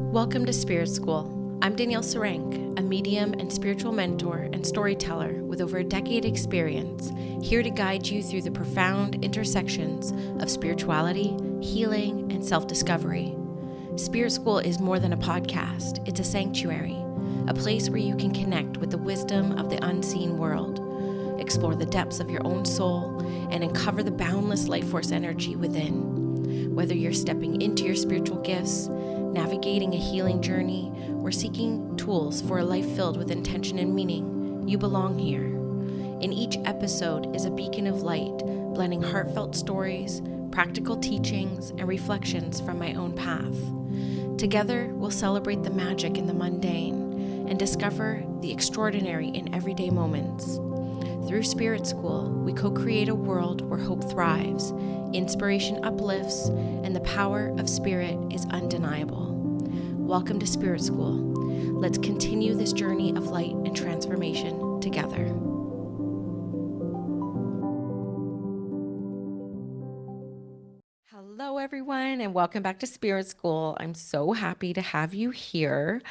Welcome to Spirit School. I'm Danielle S, a medium and spiritual mentor and storyteller with over a decade experience, here to guide you through the profound intersections of spirituality, healing, and self-discovery. Spirit School is more than a podcast. It's a sanctuary, a place where you can connect with the wisdom of the unseen world, explore the depths of your own soul, and uncover the boundless life force energy within. Whether you're stepping into your spiritual gifts, navigating a healing journey, or seeking tools for a life filled with intention and meaning, you belong here. In each episode is a beacon of light, blending heartfelt stories, practical teachings, and reflections from my own path. Together, we'll celebrate the magic in the mundane and discover the extraordinary in everyday moments. Through Spirit School, we co-create a world where hope thrives, inspiration uplifts, and the power of spirit is undeniable. Welcome to Spirit School. Let's continue this journey of light and transformation together. Hello, everyone, and welcome back to Spirit School. I'm so happy to have you here.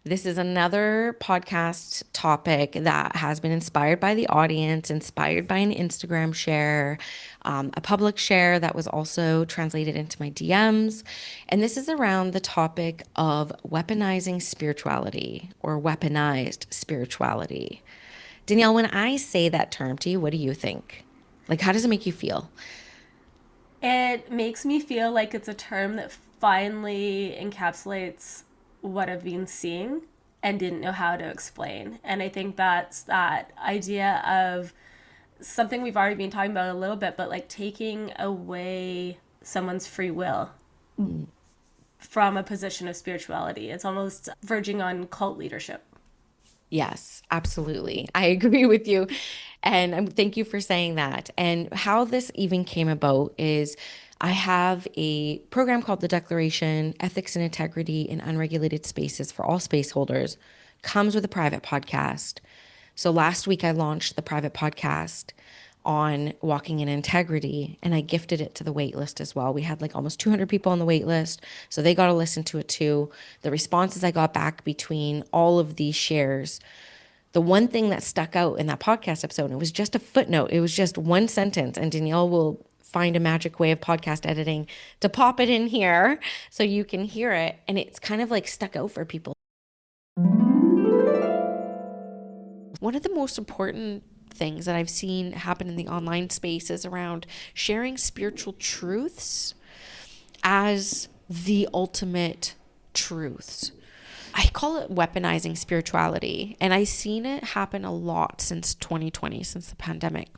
This is another podcast topic that has been inspired by the audience, inspired by an Instagram share, a public share that was also translated into my DMs. And this is around the topic of weaponizing spirituality or weaponized spirituality. Danielle, when I say that term to you, what do you think? Like, how does it make you feel? It makes me feel like it's a term that finally encapsulates what I've been seeing and didn't know how to explain. And I think that's that idea of something we've already been talking about a little bit, but like taking away someone's free will from a position of spirituality. It's almost verging on cult leadership. Yes, absolutely. I agree with you. And thank you for saying that. And how this even came about is I have a program called the Declaration, Ethics and Integrity in Unregulated Spaces for all space holders. Comes with a private podcast. So last week I launched the private podcast on walking in integrity, and I gifted it to the wait list as well. We had like almost 200 people on the wait list, so they got to listen to it too. The responses I got back between all of these shares, the one thing that stuck out in that podcast episode, and it was just a footnote, it was just one sentence, and Danielle will find a magic way of podcast editing to pop it in here so you can hear it, and it's kind of like stuck out for people. One of the most important things that I've seen happen in the online space is around sharing spiritual truths as the ultimate truths. I call it weaponizing spirituality, and I've seen it happen a lot since 2020, since the pandemic.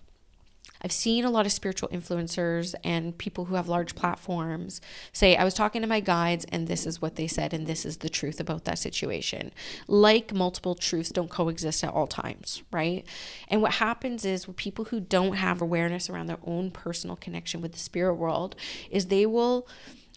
I've seen a lot of spiritual influencers and people who have large platforms say, I was talking to my guides and this is what they said and this is the truth about that situation. Like multiple truths don't coexist at all times, right? And what happens is with people who don't have awareness around their own personal connection with the spirit world is they will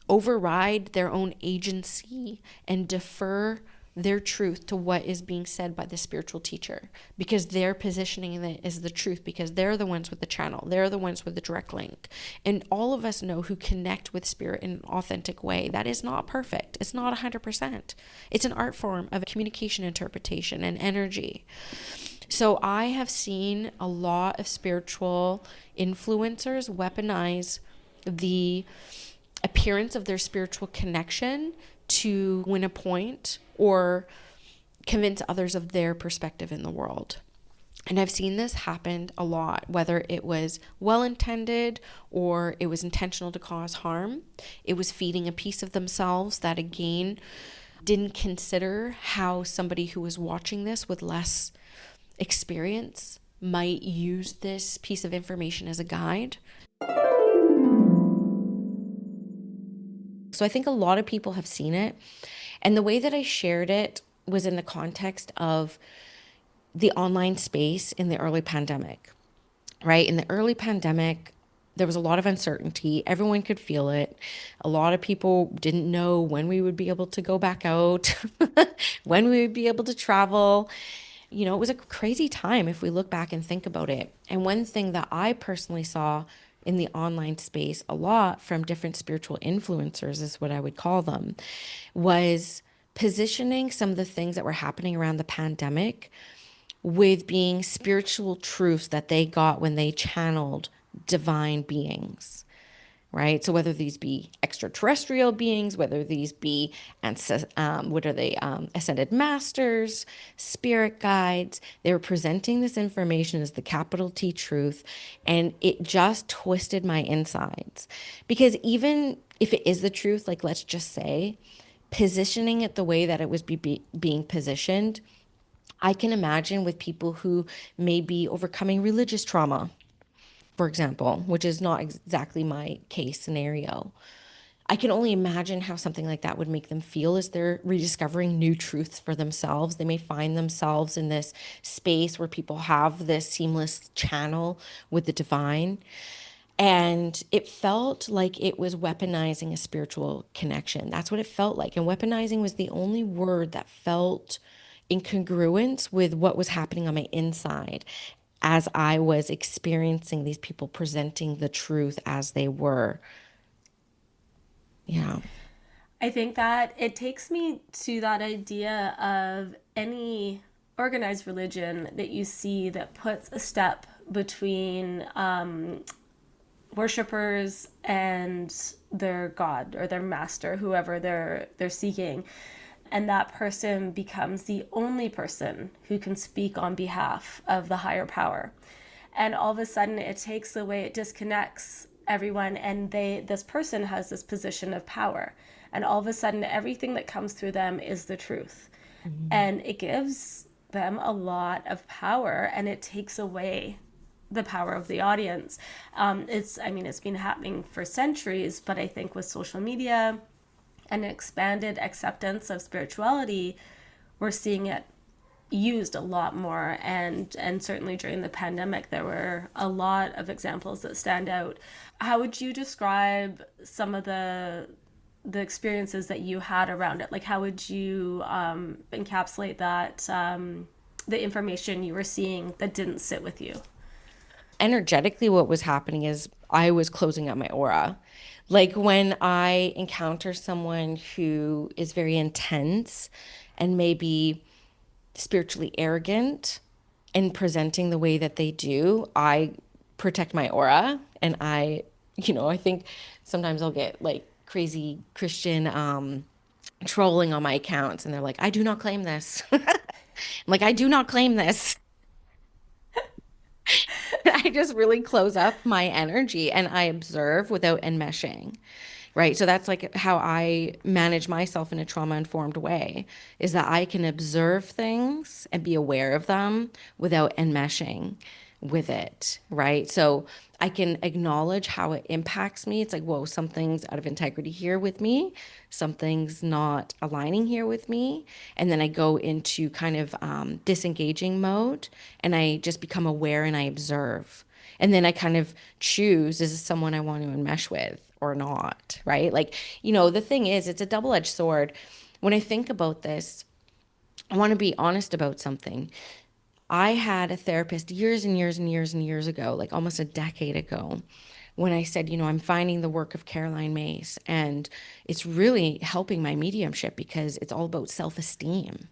override their own agency and defer their truth to what is being said by the spiritual teacher because they're positioning it as the truth because they're the ones with the channel. They're the ones with the direct link. And all of us know who connect with spirit in an authentic way. That is not perfect. It's not 100%. It's an art form of communication, interpretation, and energy. So I have seen a lot of spiritual influencers weaponize the appearance of their spiritual connection to win a point or convince others of their perspective in the world. And I've seen this happen a lot, whether it was well-intended or it was intentional to cause harm. It was feeding a piece of themselves that, again, didn't consider how somebody who was watching this with less experience might use this piece of information as a guide. So I think a lot of people have seen it. And the way that I shared it was in the context of the online space in the early pandemic, right? In the early pandemic, there was a lot of uncertainty. Everyone could feel it. A lot of people didn't know when we would be able to go back out, when we would be able to travel. You know, it was a crazy time if we look back and think about it. And one thing that I personally saw in the online space a lot from different spiritual influencers is what I would call them, was positioning some of the things that were happening around the pandemic with being spiritual truths that they got when they channeled divine beings, right? So whether these be extraterrestrial beings, whether these be ascended masters, spirit guides, they were presenting this information as the capital T truth, and it just twisted my insides. Because even if it is the truth, like let's just say, positioning it the way that it was being positioned, I can imagine with people who may be overcoming religious trauma, for example, which is not exactly my case scenario. I can only imagine how something like that would make them feel as they're rediscovering new truths for themselves. They may find themselves in this space where people have this seamless channel with the divine. And it felt like it was weaponizing a spiritual connection. That's what it felt like. And weaponizing was the only word that felt in congruence with what was happening on my inside as I was experiencing these people presenting the truth as they were. Yeah. I think that it takes me to that idea of any organized religion that you see that puts a step between worshippers and their god or their master, whoever they're seeking, and that person becomes the only person who can speak on behalf of the higher power. And all of a sudden it takes away, it disconnects everyone, and this person has this position of power, and all of a sudden everything that comes through them is the truth. Mhm. And it gives them a lot of power, and it takes away the power of the audience. It's been happening for centuries, but I think with social media and expanded acceptance of spirituality, we're seeing it used a lot more. And certainly during the pandemic there were a lot of examples that stand out. How would you describe some of the experiences that you had around it? Like, how would you encapsulate that, the information you were seeing that didn't sit with you? Energetically, what was happening is I was closing up my aura. Like when I encounter someone who is very intense and maybe spiritually arrogant in presenting the way that they do, I protect my aura. And I think sometimes I'll get like crazy Christian trolling on my accounts, and they're like, I do not claim this. I'm like, I do not claim this. I just really close up my energy and I observe without enmeshing. Right. So that's like how I manage myself in a trauma informed way, is that I can observe things and be aware of them without enmeshing with it. Right. So I can acknowledge how it impacts me. It's like, whoa, something's out of integrity here with me. Something's not aligning here with me. And then I go into kind of disengaging mode, and I just become aware and I observe. And then I kind of choose, is this someone I want to enmesh with or not? Right. Like, the thing is, it's a double edged sword. When I think about this, I want to be honest about something. I had a therapist years and years and years and years ago, like almost a decade ago, when I said, I'm finding the work of Caroline Mace, and it's really helping my mediumship because it's all about self esteem.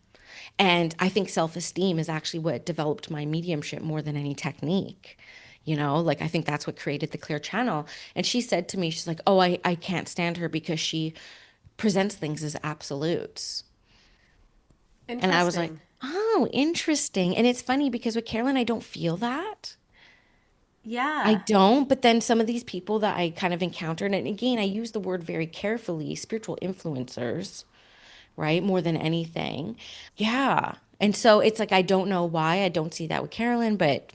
And I think self esteem is actually what developed my mediumship more than any technique. Like I think that's what created the clear channel. And she said to me, she's like, oh, I can't stand her because she presents things as absolutes. And I was like, Interesting. oh, interesting. And it's funny because with Carolyn, I don't feel that. I Yeah. don't. But then some of these people that I kind of encountered, and again, I use the word very carefully, spiritual influencers, right? More than anything. Yeah. And so it's like, I don't know why I don't see that with Carolyn, but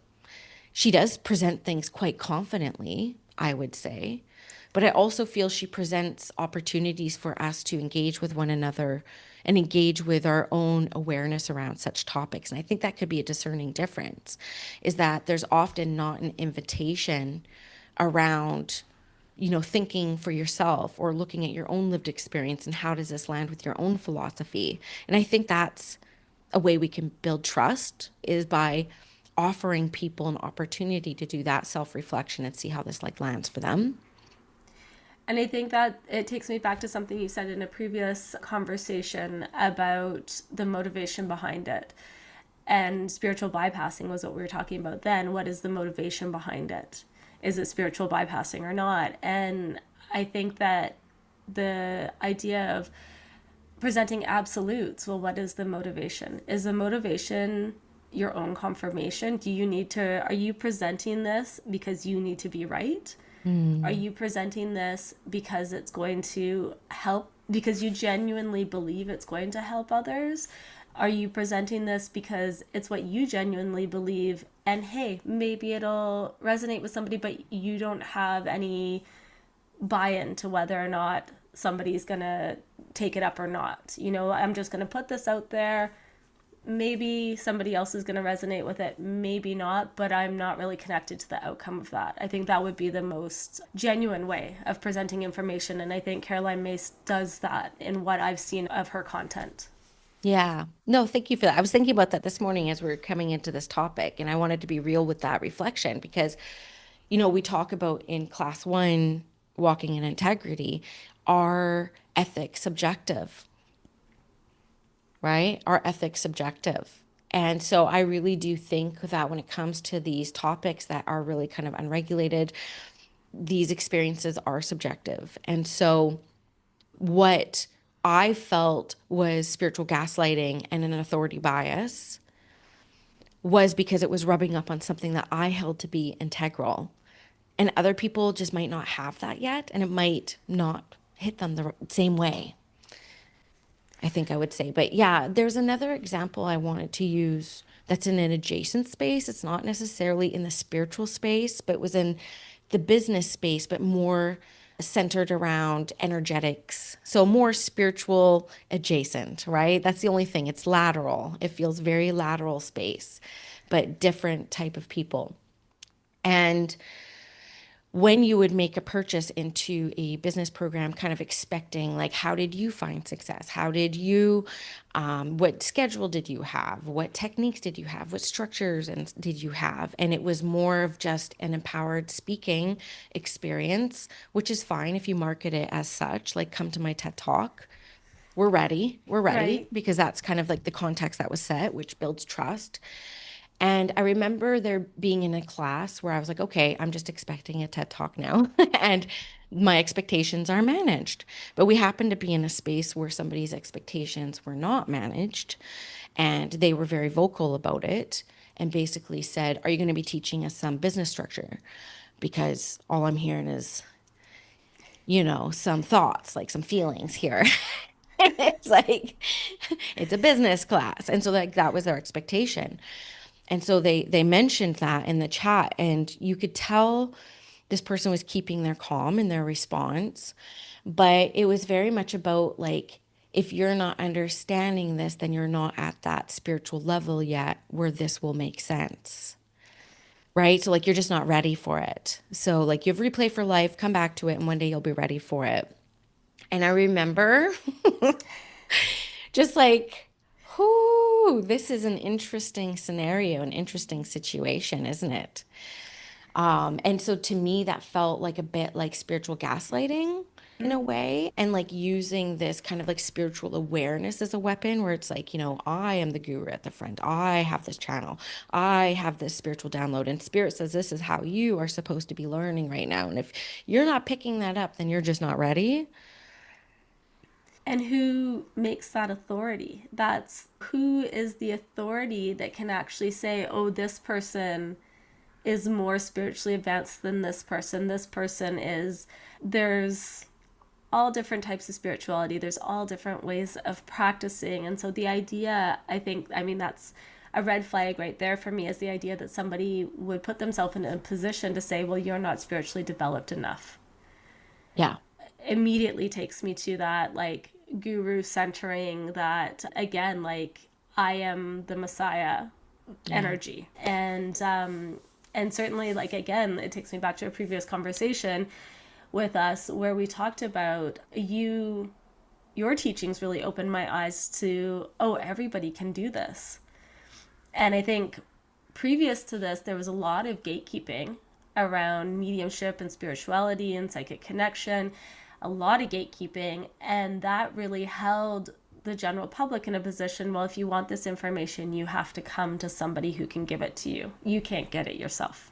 she does present things quite confidently, I would say. But I also feel she presents opportunities for us to engage with one another and engage with our own awareness around such topics. And I think that could be a discerning difference, is that there's often not an invitation around, thinking for yourself or looking at your own lived experience and how does this land with your own philosophy. And I think that's a way we can build trust, is by offering people an opportunity to do that self-reflection and see how this like lands for them. And I think that it takes me back to something you said in a previous conversation about the motivation behind it. And spiritual bypassing was what we were talking about then. What is the motivation behind it? Is it spiritual bypassing or not? And I think that the idea of presenting absolutes, well, what is the motivation? Is the motivation your own confirmation? Do you need to, are you presenting this because you need to be right? Are Mm. you presenting this because it's going to help, because you genuinely believe it's going to help others? Are you presenting this because it's what you genuinely believe? And hey, maybe it'll resonate with somebody, but you don't have any buy in to whether or not somebody's going to take it up or not. You know, I'm just going to put this out there. Maybe somebody else is going to resonate with it, maybe not, but I'm not really connected to the outcome of that. I think that would be the most genuine way of presenting information. And I think Caroline Myss does that in what I've seen of her content. Yeah. No, thank you for that. I was thinking about that this morning as we are coming into this topic, and I wanted to be real with that reflection because, we talk about in class one, walking in integrity, are ethics subjective, right? Are ethics subjective? And so I really do think that when it comes to these topics that are really kind of unregulated, these experiences are subjective. And so what I felt was spiritual gaslighting and an authority bias was because it was rubbing up on something that I held to be integral. And other people just might not have that yet, and it might not hit them the same way, I think I would say. But yeah, there's another example I wanted to use that's in an adjacent space. It's not necessarily in the spiritual space, but it was in the business space, but more centered around energetics. So more spiritual adjacent, right? That's the only thing. It's lateral. It feels very lateral space, but different type of people. And when you would make a purchase into a business program, kind of expecting, like, how did you find success? How did you, what schedule did you have? What techniques did you have? What structures and did you have? And it was more of just an empowered speaking experience, which is fine if you market it as such, like, come to my TED Talk. We're ready, Right. because that's kind of like the context that was set, which builds trust. And I remember there being in a class where I was like, okay, I'm just expecting a TED Talk now. And my expectations are managed. But we happened to be in a space where somebody's expectations were not managed. And they were very vocal about it and basically said, are you going to be teaching us some business structure? Because all I'm hearing is, some thoughts, like some feelings here. It's like, it's a business class. And so, like, that was their expectation. And so they mentioned that in the chat, and you could tell this person was keeping their calm in their response, but it was very much about, like, if you're not understanding this, then you're not at that spiritual level yet where this will make sense. Right? So, like, you're just not ready for it. So, like, you have replay for life, come back to it, and one day you'll be ready for it. And I remember just like, whoo, this is an interesting scenario, an interesting situation, isn't it? And so to me, that felt like a bit like spiritual gaslighting in a way, and like using this kind of like spiritual awareness as a weapon, where it's like, I am the guru at the front. I have this channel. I have this spiritual download, and spirit says this is how you are supposed to be learning right now. And if you're not picking that up, then you're just not ready. And who makes that authority? That's who is the authority that can actually say, oh, this person is more spiritually advanced than this person. This person is, there's all different types of spirituality. There's all different ways of practicing. And so the idea, I mean, that's a red flag right there for me, is the idea that somebody would put themselves in a position to say, well, you're not spiritually developed enough. Yeah. Immediately takes me to that, like, guru centering, that again, like, I am the Messiah Yeah. energy. And certainly, like, again, it takes me back to a previous conversation with us where we talked about your teachings really opened my eyes to, oh, everybody can do this. And I think previous to this there was a lot of gatekeeping around mediumship and spirituality and psychic connection, a lot of gatekeeping, and that really held the general public in a position, well, if you want this information, you have to come to somebody who can give it to you. You can't get it yourself.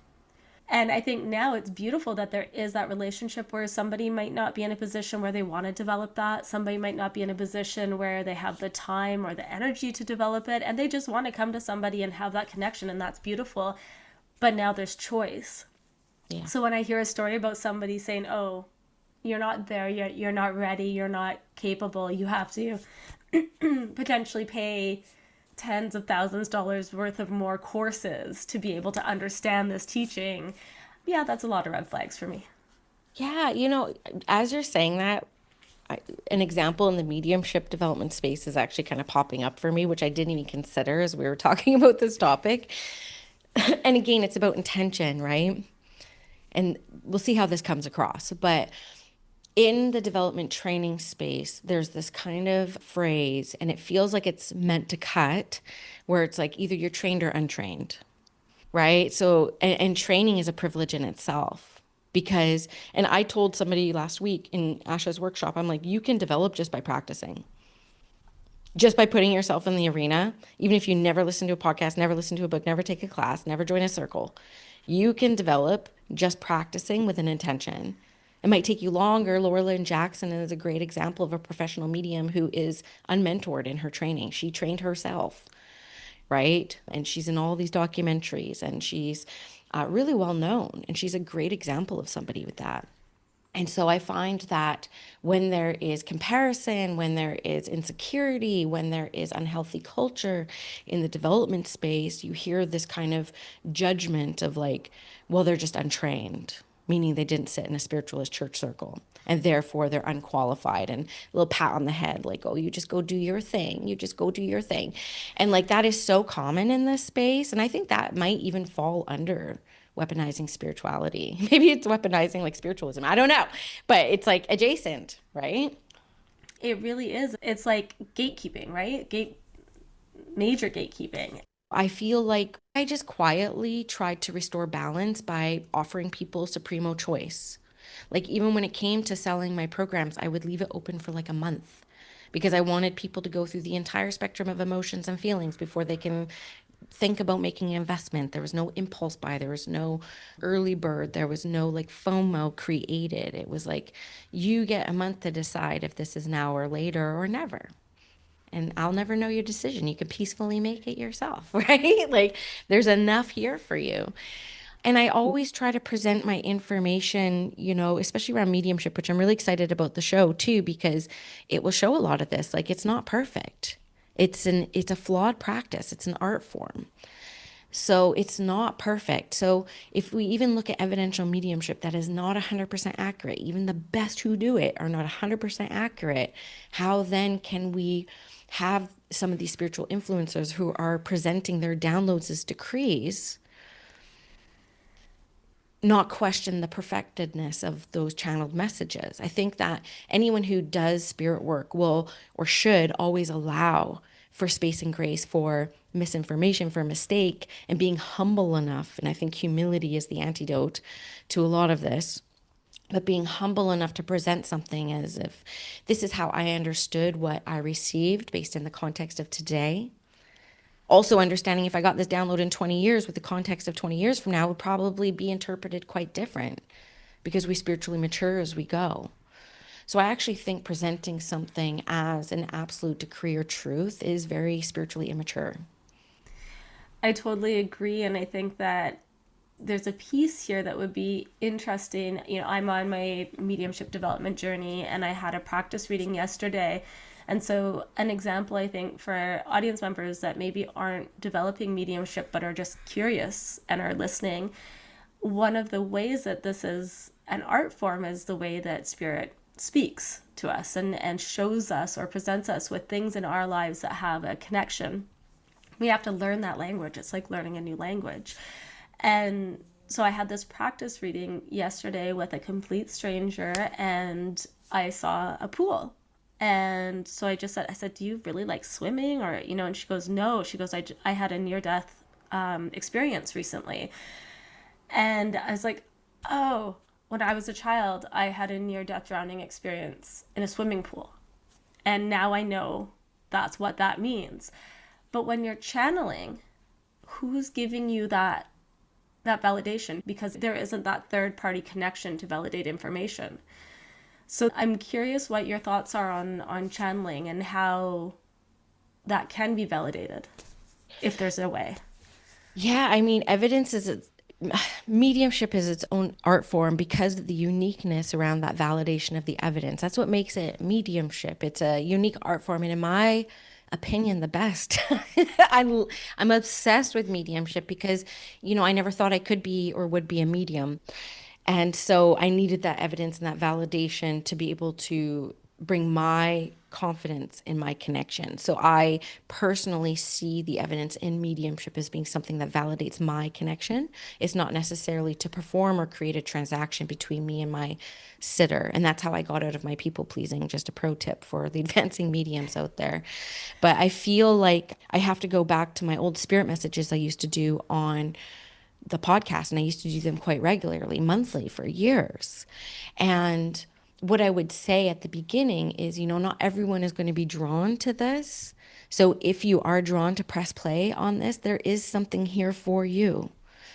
And I think now it's beautiful that there is that relationship where somebody might not be in a position where they want to develop that. Somebody might not be in a position where they have the time or the energy to develop it. And they just want to come to somebody and have that connection. And that's beautiful. But now there's choice. Yeah. So when I hear a story about somebody saying, oh, you're not there yet, you're not ready, you're not capable, you have to potentially pay tens of thousands of dollars worth of more courses to be able to understand this teaching. Yeah, that's a lot of red flags for me. Yeah, as you're saying that, an example in the mediumship development space is actually kind of popping up for me, which I didn't even consider as we were talking about this topic. And again, it's about intention, right? And we'll see how this comes across. But in the development training space, there's this kind of phrase, and it feels like it's meant to cut, where it's like either you're trained or untrained, right? So, and training is a privilege in itself. Because, and I told somebody last week in Asha's workshop, I'm like, you can develop just by practicing, just by putting yourself in the arena, even if you never listen to a podcast, never listen to a book, never take a class, never join a circle, you can develop just practicing with an intention. It might take you longer. Laura Lynn Jackson is a great example of a professional medium who is unmentored in her training. She trained herself, right? And she's in all these documentaries, and she's really well known. And she's a great example of somebody with that. And so I find that when there is comparison, when there is insecurity, when there is unhealthy culture in the development space, you hear this kind of judgment of like, well, they're just untrained, meaning they didn't sit in a spiritualist church circle and therefore they're unqualified, and a little pat on the head, like, oh, you just go do your thing. You just go do your thing. And like that is so common in this space. And I think that might even fall under weaponizing spirituality. Maybe it's weaponizing like spiritualism. I don't know. But it's like adjacent, right? It really is. It's like gatekeeping, right? Major gatekeeping. I feel like I just quietly tried to restore balance by offering people supremo choice. Like even when it came to selling my programs, I would leave it open for like a month because I wanted people to go through the entire spectrum of emotions and feelings before they can think about making an investment. There was no impulse buy, there was no early bird, there was no like FOMO created. It was like you get a month to decide if this is now or later or never. And I'll never know your decision. You can peacefully make it yourself, right? Like there's enough here for you. And I always try to present my information, especially around mediumship, which I'm really excited about the show too, because it will show a lot of this. Like it's not perfect. It's a flawed practice. It's an art form. So it's not perfect. So if we even look at evidential mediumship, that is not 100% accurate. Even the best who do it are not 100% accurate. How then can we have some of these spiritual influencers who are presenting their downloads as decrees not question the perfectedness of those channeled messages? I think that anyone who does spirit work will or should always allow for space and grace for misinformation, for mistake, and being humble enough. And I think humility is the antidote to a lot of this. But being humble enough to present something as if this is how I understood what I received based in the context of today. Also understanding if I got this download in 20 years with the context of 20 years from now, it would probably be interpreted quite different because we spiritually mature as we go. So I actually think presenting something as an absolute decree or truth is very spiritually immature. I totally agree. And I think that there's a piece here that would be interesting. I'm on my mediumship development journey and I had a practice reading yesterday. And so an example, I think, for audience members that maybe aren't developing mediumship but are just curious and are listening, one of the ways that this is an art form is the way that spirit speaks to us and shows us or presents us with things in our lives that have a connection. We have to learn that language. It's like learning a new language. And so I had this practice reading yesterday with a complete stranger and I saw a pool. And so I said, do you really like swimming? Or, and she goes, no. She goes, I had a near-death experience recently. And I was like, Oh, when I was a child, I had a near death drowning experience in a swimming pool. And now I know that's what that means. But when you're channeling, who's giving you that validation? Because there isn't that third party connection to validate information. So I'm curious what your thoughts are on channeling and how that can be validated, if there's a way. Yeah, I mean, evidence is mediumship is its own art form because of the uniqueness around that validation of the evidence. That's what makes it mediumship. It's a unique art form, and in my opinion, the best. I'm obsessed with mediumship because, I never thought I could be or would be a medium. And so I needed that evidence and that validation to be able to bring my confidence in my connection. So I personally see the evidence in mediumship as being something that validates my connection. It's not necessarily to perform or create a transaction between me and my sitter. And that's how I got out of my people pleasing. Just a pro tip for the advancing mediums out there. But I feel like I have to go back to my old spirit messages I used to do on the podcast, and I used to do them quite regularly, monthly for years. And what I would say at the beginning is, not everyone is going to be drawn to this. So if you are drawn to press play on this, there is something here for you.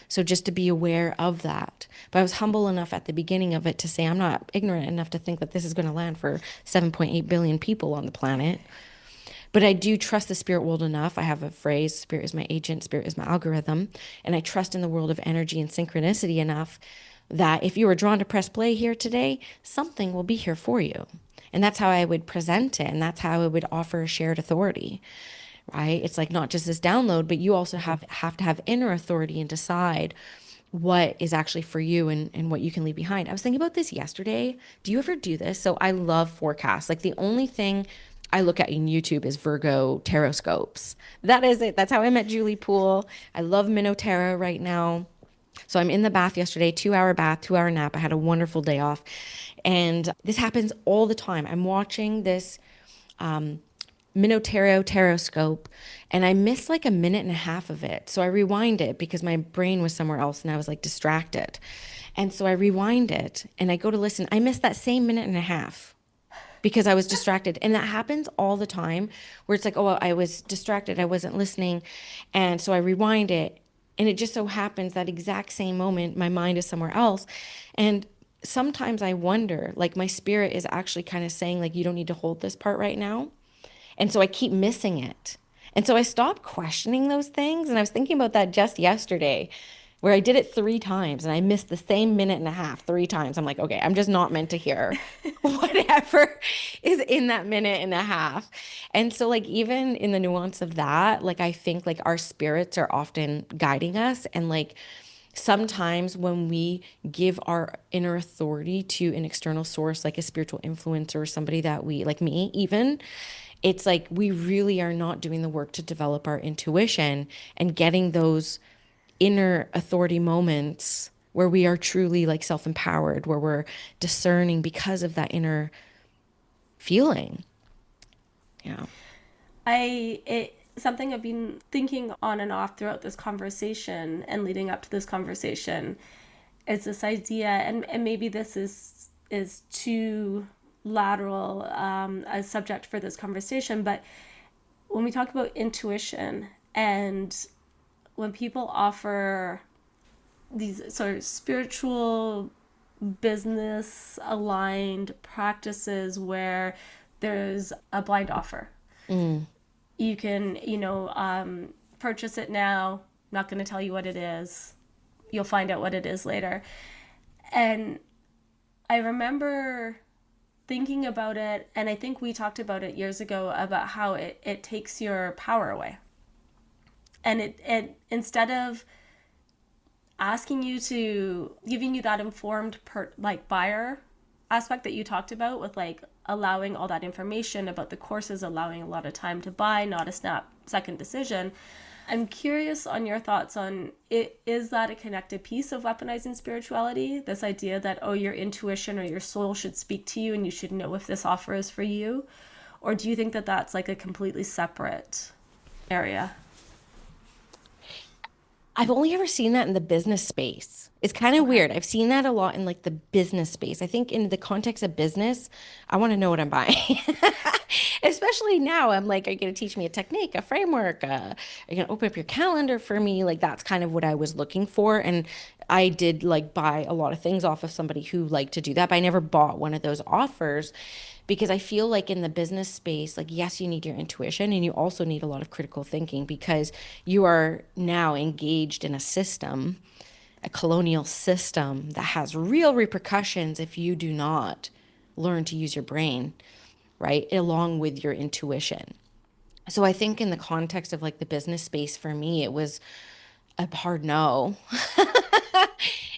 So just to be aware of that. But I was humble enough at the beginning of it to say I'm not ignorant enough to think that this is going to land for 7.8 billion people on the planet. But I do trust the spirit world enough. I have a phrase, spirit is my agent, spirit is my algorithm. And I trust in the world of energy and synchronicity enough that if you were drawn to press play here today, something will be here for you. And that's how I would present it. And that's how I would offer shared authority, right? It's like not just this download, but you also have to have inner authority and decide what is actually for you and what you can leave behind. I was thinking about this yesterday. Do you ever do this? So I love forecasts. Like the only thing I look at in YouTube is Virgo tarot scopes. That is it. That's how I met Julie Poole. I love Minnow Tarot right now. So I'm in the bath yesterday, 2 hour bath, 2 hour nap. I had a wonderful day off. And this happens all the time. I'm watching this Minotaro Taroscope, and I missed like a minute and a half of it. So I rewind it because my brain was somewhere else and I was like distracted. And so I rewind it and I go to listen. I missed that same minute and a half because I was distracted. And that happens all the time where it's like, oh, well, I was distracted. I wasn't listening. And so I rewind it. And it just so happens that exact same moment, my mind is somewhere else. And sometimes I wonder, like my spirit is actually kind of saying, like, you don't need to hold this part right now. And so I keep missing it. And so I stopped questioning those things. And I was thinking about that just yesterday, where I did it 3 times and I missed the same minute and a half 3 times. I'm like, okay, I'm just not meant to hear whatever is in that minute and a half. And so, like, even in the nuance of that, like, I think like our spirits are often guiding us. And like, sometimes when we give our inner authority to an external source, like a spiritual influencer or somebody that we, like me, even, it's like we really are not doing the work to develop our intuition and getting those inner authority moments where we are truly like self-empowered, where we're discerning because of that inner feeling. Yeah. It something I've been thinking on and off throughout this conversation and leading up to this conversation is this idea, and maybe this is too lateral a subject for this conversation, but when we talk about intuition and when people offer these sort of spiritual business aligned practices where there's a blind offer, you can purchase it now, not going to tell you what it is, you'll find out what it is later. And I remember thinking about it, and I think we talked about it years ago, about how it takes your power away. And it instead of asking you to, giving you that informed buyer aspect that you talked about, with like allowing all that information about the courses, allowing a lot of time to buy, not a snap second decision. I'm curious on your thoughts on it. Is that a connected piece of weaponizing spirituality? This idea that, oh, your intuition or your soul should speak to you and you should know if this offer is for you? Or do you think that that's like a completely separate area? I've only ever seen that in the business space. It's kind of Okay. weird. I've seen that a lot in like the business space. I think in the context of business, I want to know what I'm buying. Especially now, I'm like, are you going to teach me a technique, a framework? Are you going to open up your calendar for me? Like, that's kind of what I was looking for. And I did like buy a lot of things off of somebody who liked to do that, but I never bought one of those offers because I feel like in the business space, like, yes, you need your intuition and you also need a lot of critical thinking because you are now engaged in a system, a colonial system that has real repercussions if you do not learn to use your brain, right? Along with your intuition. So I think in the context of like the business space for me, it was a hard no.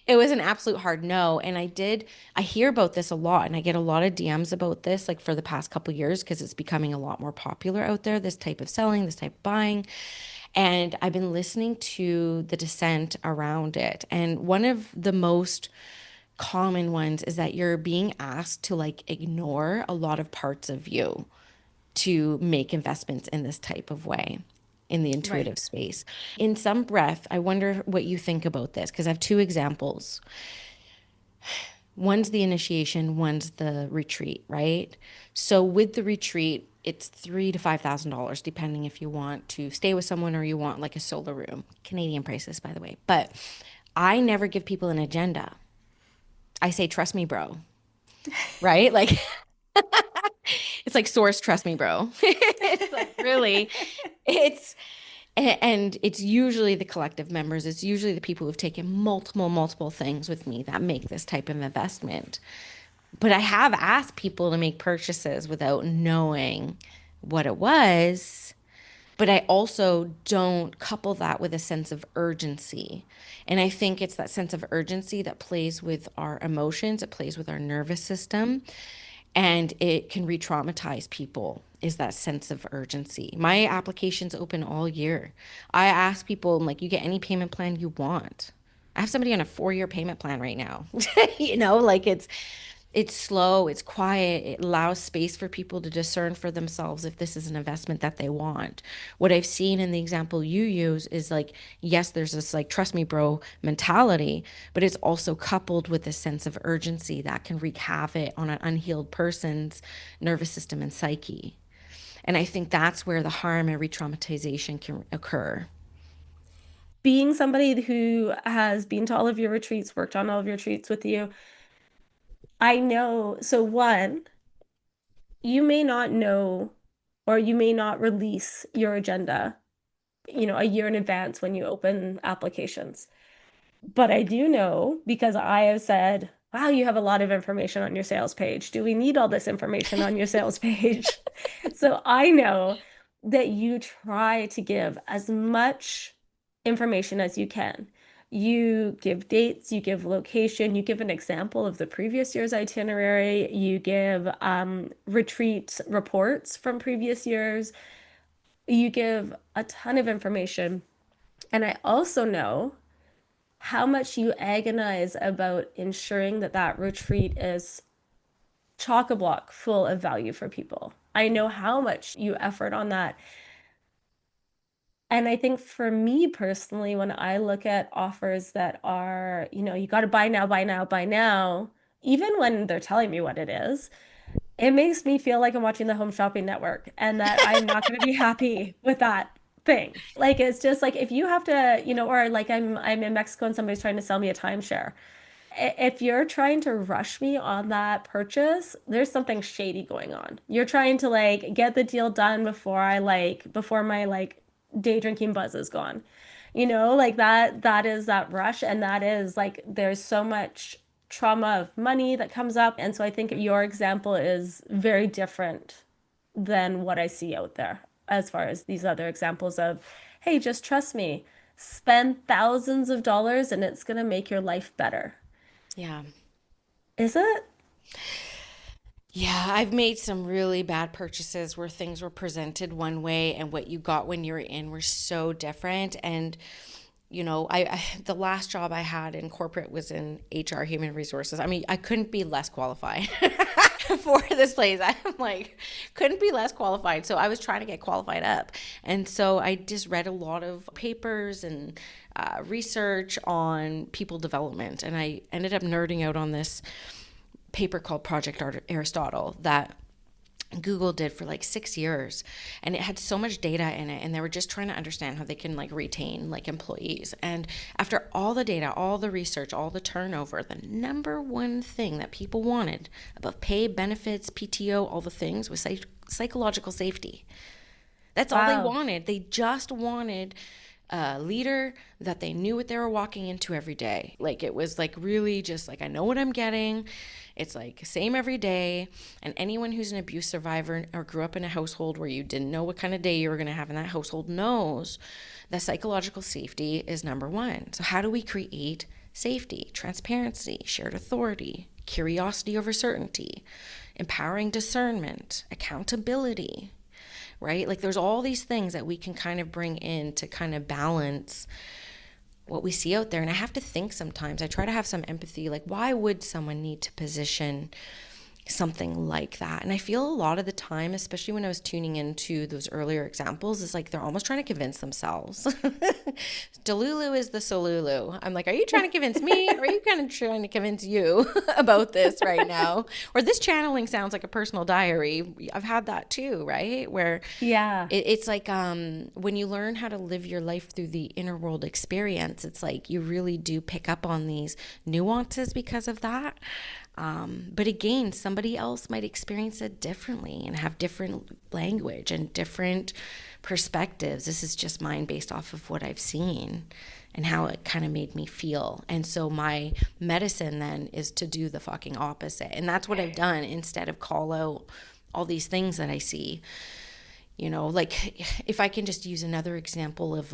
It was an absolute hard no. And I hear about this a lot and I get a lot of DMs about this, like for the past couple of years, because it's becoming a lot more popular out there, this type of selling, this type of buying. And I've been listening to the dissent around it. And one of the most common ones is that you're being asked to like ignore a lot of parts of you to make investments in this type of way in the intuitive Right. space. In some breath, I wonder what you think about this because I have two examples. One's the initiation, one's the retreat, right? So with the retreat, it's $3,000 to $5,000, depending if you want to stay with someone or you want like a solo room. Canadian prices, by the way. But I never give people an agenda. I say, trust me, bro. Right? Like it's like source, trust me, bro. It's like really, it's and it's usually the collective members. It's usually the people who've taken multiple things with me that make this type of investment. But I have asked people to make purchases without knowing what it was. But I also don't couple that with a sense of urgency. And I think it's that sense of urgency that plays with our emotions, it plays with our nervous system, and it can re traumatize people. Is that sense of urgency. My application's open all year. I ask people, I'm like, you get any payment plan you want. I have somebody on a 4-year payment plan right now. Like it's slow, it's quiet, it allows space for people to discern for themselves if this is an investment that they want. What I've seen in the example you use is like, yes, there's this like, trust me, bro mentality, but it's also coupled with this sense of urgency that can wreak havoc on an unhealed person's nervous system and psyche. And I think that's where the harm and re traumatization can occur. Being somebody who has been to all of your retreats, worked on all of your retreats with you, I know. So, one, you may not know or you may not release your agenda, a year in advance when you open applications. But I do know because I have said, wow, you have a lot of information on your sales page. Do we need all this information on your sales page? So I know that you try to give as much information as you can. You give dates, you give location, you give an example of the previous year's itinerary, you give retreat reports from previous years, you give a ton of information. And I also know how much you agonize about ensuring that that retreat is chock-a-block full of value for people. I know how much you effort on that. And I think for me personally, when I look at offers that are, you got to buy now, buy now, buy now, even when they're telling me what it is, it makes me feel like I'm watching the Home Shopping Network and that I'm not going to be happy with that thing. Like it's just like if you have to, or like I'm in Mexico and somebody's trying to sell me a timeshare. If you're trying to rush me on that purchase, there's something shady going on. You're trying to like get the deal done before my like day drinking buzz is gone. Like that is that rush and that is like there's so much trauma of money that comes up. And so I think your example is very different than what I see out there as far as these other examples of, hey, just trust me, spend thousands of dollars and it's going to make your life better. Yeah. Is it? Yeah, I've made some really bad purchases where things were presented one way and what you got when you were in were so different. And, the last job I had in corporate was in HR, human resources. I mean, I couldn't be less qualified. for this place. I'm like, couldn't be less qualified. So I was trying to get qualified up. And so I just read a lot of papers and research on people development. And I ended up nerding out on this paper called Project Aristotle that Google did for like 6 years, and it had so much data in it, and they were just trying to understand how they can like retain like employees. And after all the data, all the research, all the turnover, the number one thing that people wanted above pay, benefits, PTO, all the things was psychological safety. That's all they Wow. wanted. They just wanted a leader that they knew what they were walking into every day. Like it was like really just like, I know what I'm getting. It's like same every day. And anyone who's an abuse survivor or grew up in a household where you didn't know what kind of day you were going to have in that household knows that psychological safety is number one. So how do we create safety, transparency, shared authority, curiosity over certainty, empowering discernment, accountability, right? Like there's all these things that we can kind of bring in to kind of balance what we see out there. And I have to think sometimes, I try to have some empathy, like why would someone need to position something like that? And I feel a lot of the time, especially when I was tuning into those earlier examples, is like they're almost trying to convince themselves. Delulu is the Solulu. I'm like, are you trying to convince me, or are you kind of trying to convince you about this right now? Or this channeling sounds like a personal diary. I've had that too, right? Where Yeah. it's like when you learn how to live your life through the inner world experience, it's like you really do pick up on these nuances because of that. But again, somebody else might experience it differently and have different language and different perspectives. This is just mine based off of what I've seen and how it kind of made me feel. And so my medicine then is to do the fucking opposite. And that's what I've done instead of call out all these things that I see. You know, like if I can just use another example of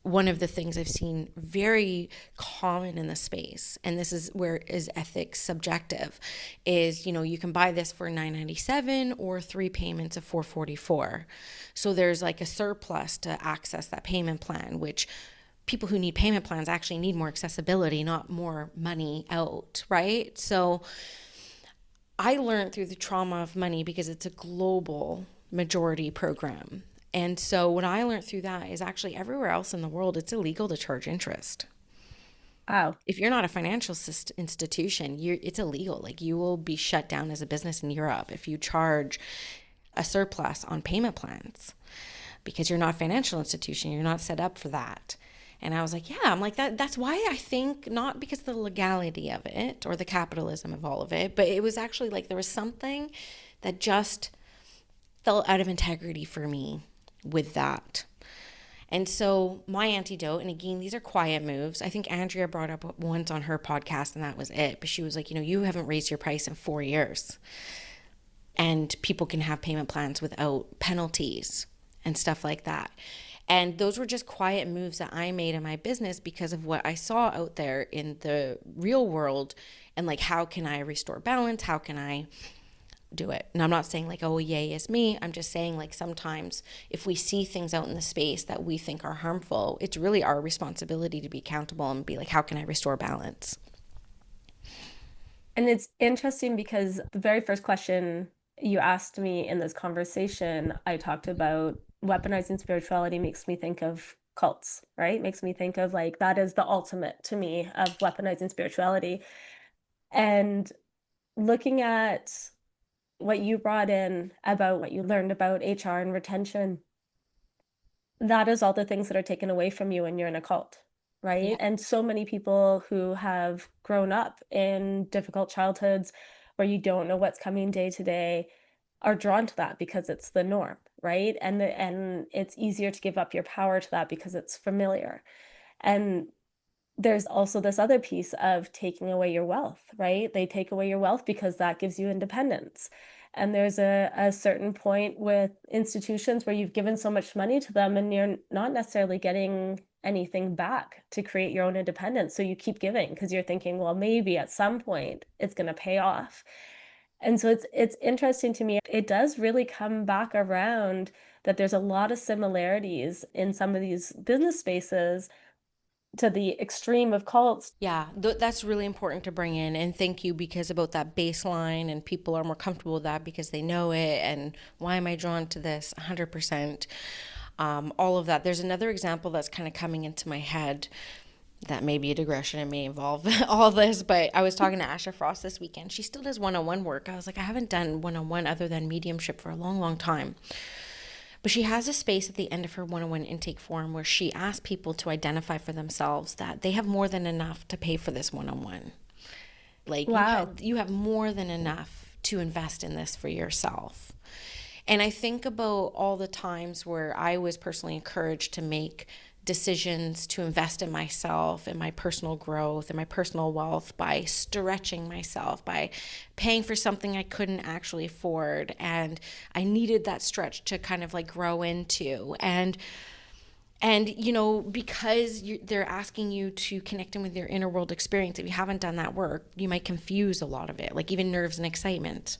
one of the things I've seen very common in the space, and this is where is ethics subjective, is, you know, you can buy this for $9.97 or 3 payments of $4.44. So there's like a surplus to access that payment plan, which people who need payment plans actually need more accessibility, not more money out, right? So I learned through the trauma of money because it's a global majority program. And so what I learned through that is actually everywhere else in the world, it's illegal to charge interest. Wow. If you're not a financial institution, it's illegal. Like you will be shut down as a business in Europe if you charge a surplus on payment plans because you're not a financial institution. You're not set up for that. And I was like, yeah, I'm like that's why I think, not because of the legality of it or the capitalism of all of it, but it was actually like there was something that just felt out of integrity for me with that. And so my antidote, and again, these are quiet moves. I think Andrea brought up once on her podcast and that was it. But she was like, you know, you haven't raised your price in 4 years and people can have payment plans without penalties and stuff like that. And those were just quiet moves that I made in my business because of what I saw out there in the real world. And like, how can I restore balance? How can I do it? And I'm not saying like, oh, yay, it's me. I'm just saying like sometimes if we see things out in the space that we think are harmful, it's really our responsibility to be accountable and be like, how can I restore balance? And it's interesting because the very first question you asked me in this conversation, I talked about weaponizing spirituality makes me think of cults, right? Makes me think of like, that is the ultimate to me of weaponizing spirituality. And looking at what you brought in about what you learned about HR and retention, that is all the things that are taken away from you when you're in a cult, right? Yeah. And so many people who have grown up in difficult childhoods where you don't know what's coming day to day are drawn to that because it's the norm, right? And it's easier to give up your power to that because it's familiar. And there's also this other piece of taking away your wealth, right? They take away your wealth because that gives you independence. And there's a certain point with institutions where you've given so much money to them and you're not necessarily getting anything back to create your own independence. So you keep giving because you're thinking, well, maybe at some point it's going to pay off. And so it's interesting to me. It does really come back around that there's a lot of similarities in some of these business spaces to the extreme of cults. Yeah, that's really important to bring in. And thank you, because about that baseline, and people are more comfortable with that because they know it. And why am I drawn to this? 100%. All of that. There's another example that's kind of coming into my head that may be a digression. It may involve all this, but I was talking to Asha Frost this weekend. She still does one-on-one work. I was like, I haven't done one-on-one other than mediumship for a long, long time. But she has a space at the end of her one-on-one intake form where she asks people to identify for themselves that they have more than enough to pay for this one-on-one. Like Wow. you have more than enough to invest in this for yourself. And I think about all the times where I was personally encouraged to make decisions to invest in myself and my personal growth and my personal wealth by stretching myself, by paying for something I couldn't actually afford. And I needed that stretch to kind of like grow into. And you know, because they're asking you to connect in with your inner world experience, if you haven't done that work, you might confuse a lot of it, like even nerves and excitement,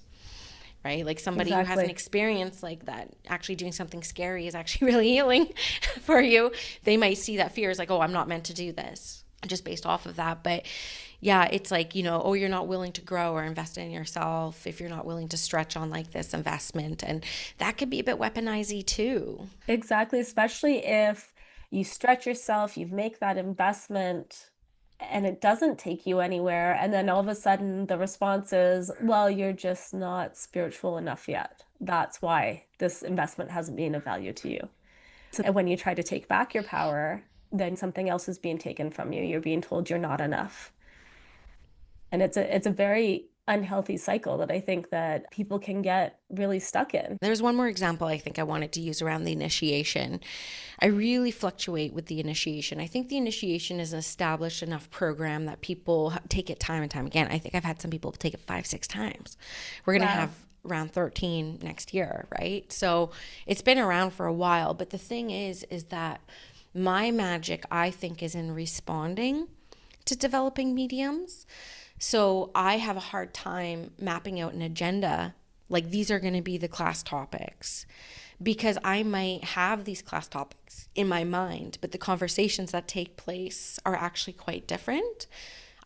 right? Like somebody who has an Exactly. experience like that, actually doing something scary is actually really healing for you. They might see that fear as like, oh, I'm not meant to do this, just based off of that. But yeah, it's like, you know, oh, you're not willing to grow or invest in yourself if you're not willing to stretch on like this investment. And that could be a bit weaponizing too. Exactly, especially if you stretch yourself, you make that investment and it doesn't take you anywhere. And then all of a sudden the response is, well, you're just not spiritual enough yet. That's why this investment hasn't been of value to you. And when you try to take back your power, then something else is being taken from you. You're being told you're not enough. And it's a very unhealthy cycle that I think that people can get really stuck in. There's one more example I think I wanted to use around the initiation. I really fluctuate with the initiation. I think the initiation is an established enough program that people take it time and time again. I think I've had some people take it 5, 6 times. We're going to Wow. have around 13 next year, right? So it's been around for a while. But the thing is that my magic, I think, is in responding to developing mediums. So I have a hard time mapping out an agenda. Like these are going to be the class topics, because I might have these class topics in my mind, but the conversations that take place are actually quite different.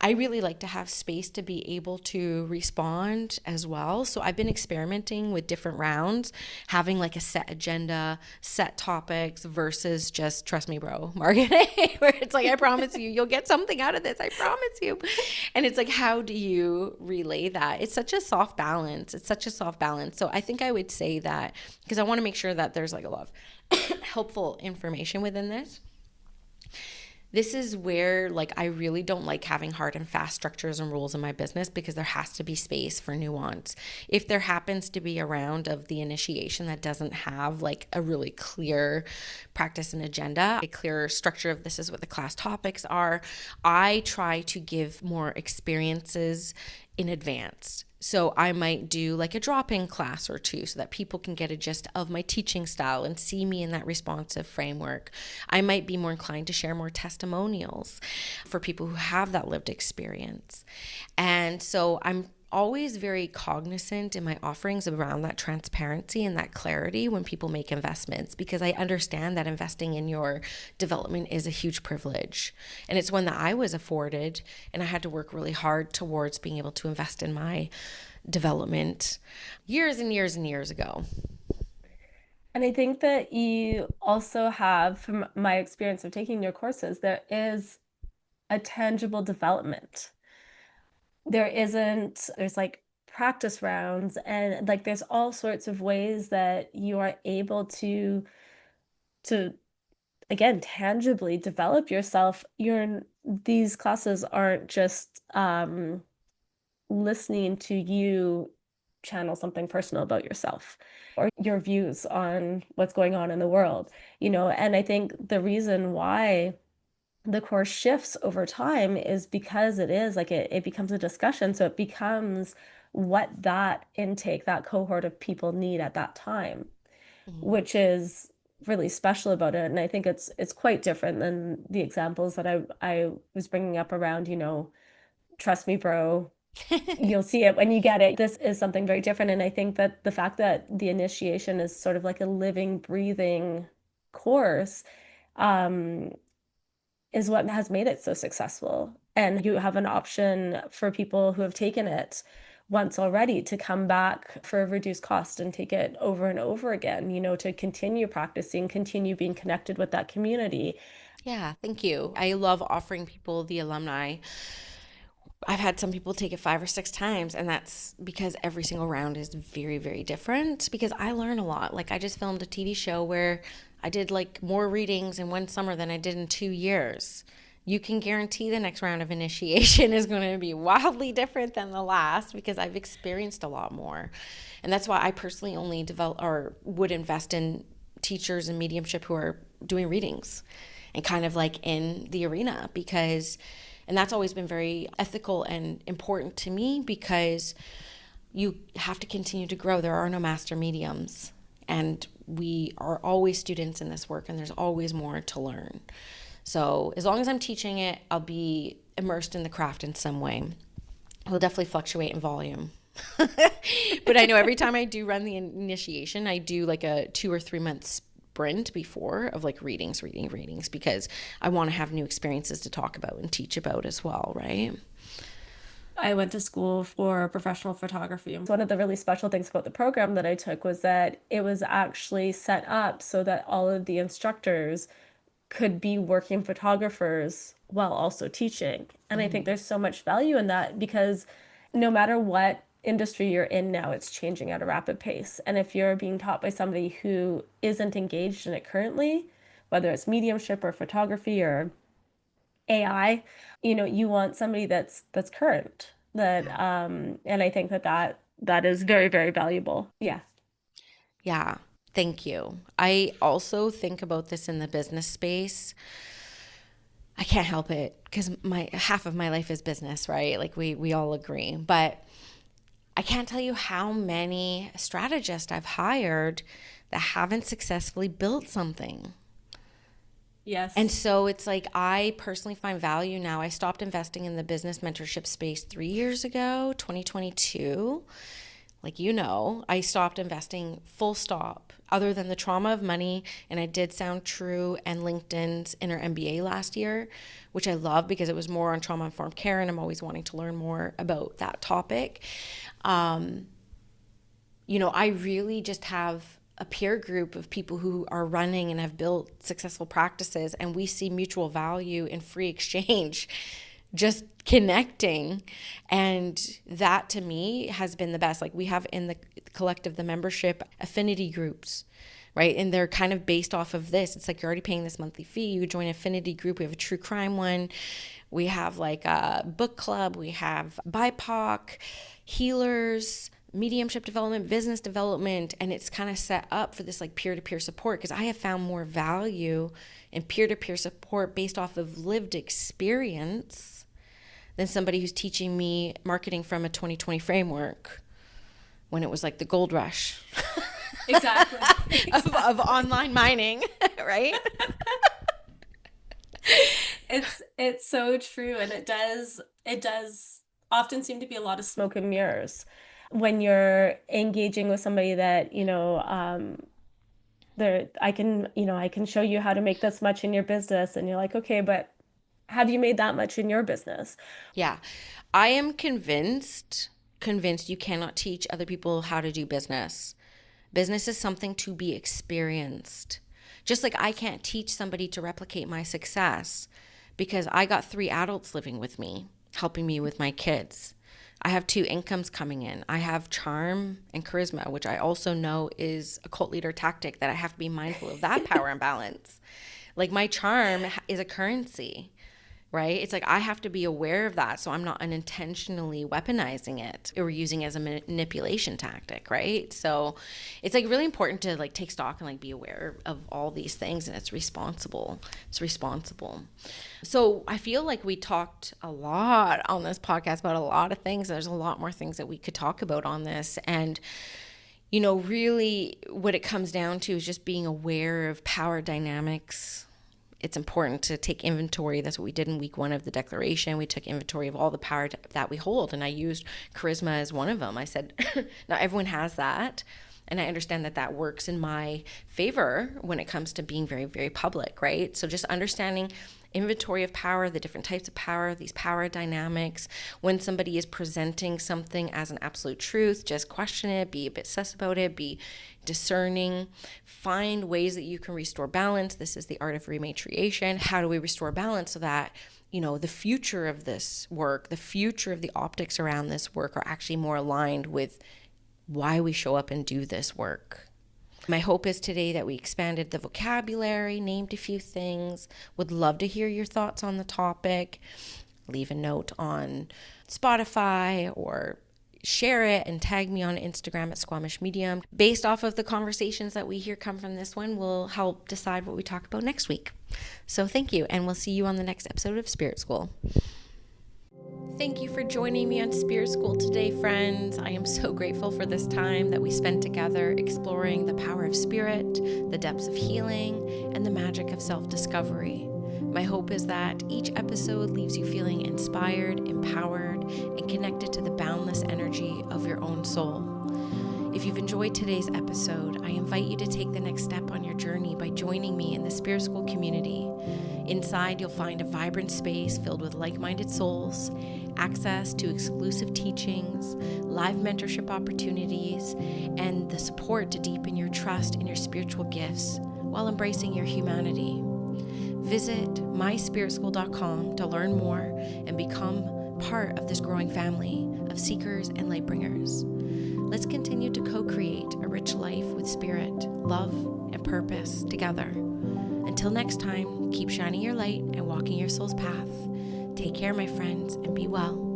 I really like to have space to be able to respond as well. So I've been experimenting with different rounds, having like a set agenda, set topics versus just trust me, bro, marketing, where it's like, I promise you, you'll get something out of this. I promise you. And it's like, how do you relay that? It's such a soft balance. It's such a soft balance. So I think I would say that, because I want to make sure that there's like a lot of helpful information within this. This is where like I really don't like having hard and fast structures and rules in my business, because there has to be space for nuance. If there happens to be a round of the initiation that doesn't have like a really clear practice and agenda, a clear structure of this is what the class topics are, I try to give more experiences in advance. So I might do like a drop-in class or two so that people can get a gist of my teaching style and see me in that responsive framework. I might be more inclined to share more testimonials for people who have that lived experience. And so I'm always very cognizant in my offerings around that transparency and that clarity when people make investments, because I understand that investing in your development is a huge privilege. And it's one that I was afforded, and I had to work really hard towards being able to invest in my development years and years and years ago. And I think that you also have, from my experience of taking your courses, there is a tangible development. There's like practice rounds and like there's all sorts of ways that you are able to again tangibly develop yourself. These classes aren't just listening to you channel something personal about yourself or your views on what's going on in the world, and I think the reason why the course shifts over time is because it is like it becomes a discussion. So it becomes what that intake, that cohort of people need at that time, Mhm. which is really special about it. And I think it's quite different than the examples that I was bringing up around, trust me, bro, you'll see it when you get it. This is something very different. And I think that the fact that the initiation is sort of like a living, breathing course, um, is what has made it so successful. And you have an option for people who have taken it once already to come back for a reduced cost and take it over and over again, to continue practicing, continue being connected with that community. Yeah, thank you. I love offering people the alumni. I've had some people take it 5 or 6 times, and that's because every single round is very, very different because I learn a lot. Like, I just filmed a TV show where I did like more readings in one summer than I did in 2 years. You can guarantee the next round of initiation is going to be wildly different than the last because I've experienced a lot more. And that's why I personally only develop or would invest in teachers and mediumship who are doing readings and kind of like in the arena because, and that's always been very ethical and important to me because you have to continue to grow. There are no master mediums, and we are always students in this work, and there's always more to learn. So as long as I'm teaching it, I'll be immersed in the craft in some way. It'll definitely fluctuate in volume. But I know every time I do run the initiation, I do like a 2 or 3 month sprint before of like readings because I want to have new experiences to talk about and teach about as well, right? I went to school for professional photography. One of the really special things about the program that I took was that it was actually set up so that all of the instructors could be working photographers while also teaching. And I think there's so much value in that because no matter what industry you're in now, it's changing at a rapid pace. And if you're being taught by somebody who isn't engaged in it currently, whether it's mediumship or photography or AI, you want somebody that's current. And I think that is very, very valuable. Yeah. Yeah, thank you. I also think about this in the business space. I can't help it because my half of my life is business, right? Like we all agree. But I can't tell you how many strategists I've hired that haven't successfully built something. Yes. And so it's like I personally find value now. I stopped investing in the business mentorship space 3 years ago, 2022. Like, I stopped investing full stop other than the trauma of money. And I did Sound True and LinkedIn's Inner MBA last year, which I love because it was more on trauma informed care. And I'm always wanting to learn more about that topic. I really just have a peer group of people who are running and have built successful practices, and we see mutual value in free exchange, just connecting. And that to me has been the best. Like we have in the collective, the membership affinity groups, right? And they're kind of based off of this. It's like you're already paying this monthly fee. You join an affinity group. We have a true crime one. We have like a book club. We have BIPOC, healers, mediumship development, business development, and it's kind of set up for this like peer-to-peer support because I have found more value in peer-to-peer support based off of lived experience than somebody who's teaching me marketing from a 2020 framework when it was like the gold rush. Exactly. of online mining, right? It's so true, and it does often seem to be a lot of smoke and mirrors when you're engaging with somebody that I can show you how to make this much in your business, and you're like, okay, but have you made that much in your business? Yeah, I am convinced you cannot teach other people how to do business. Business is something to be experienced. Just like I can't teach somebody to replicate my success because I got 3 adults living with me, helping me with my kids. I have 2 incomes coming in. I have charm and charisma, which I also know is a cult leader tactic that I have to be mindful of that power imbalance. Like my charm is a currency, right? It's like I have to be aware of that so I'm not unintentionally weaponizing it or using it as a manipulation tactic, right? So it's like really important to like take stock and like be aware of all these things, and it's responsible. So I feel like we talked a lot on this podcast about a lot of things. There's a lot more things that we could talk about on this. And really what it comes down to is just being aware of power dynamics. It's important to take inventory. That's what we did in week 1 of the declaration. We took inventory of all the power that we hold. And I used charisma as one of them. I said, not everyone has that. And I understand that that works in my favor when it comes to being very, very public, right? So just understanding inventory of power, the different types of power, these power dynamics. When somebody is presenting something as an absolute truth, just question it, be a bit sus about it, be discerning, find ways that you can restore balance. This is the art of rematriation. How do we restore balance so that, the future of this work, the future of the optics around this work are actually more aligned with why we show up and do this work? My hope is today that we expanded the vocabulary, named a few things. Would love to hear your thoughts on the topic. Leave a note on Spotify or share it and tag me on Instagram at Squamish Medium. Based off of the conversations that we hear come from this one, will help decide what we talk about next week. So thank you, and we'll see you on the next episode of Spirit School. Thank you for joining me on Spirit School today, friends. I am so grateful for this time that we spent together exploring the power of spirit, the depths of healing, and the magic of self-discovery. My hope is that each episode leaves you feeling inspired, empowered, and connected to the boundless energy of your own soul. If you've enjoyed today's episode, I invite you to take the next step on your journey by joining me in the Spirit School community. Inside, you'll find a vibrant space filled with like-minded souls, access to exclusive teachings, live mentorship opportunities, and the support to deepen your trust in your spiritual gifts while embracing your humanity. Visit myspiritschool.com to learn more and become part of this growing family of seekers and light bringers. Let's continue to co-create a rich life with spirit, love, and purpose together. Until next time, keep shining your light and walking your soul's path. Take care, my friends, and be well.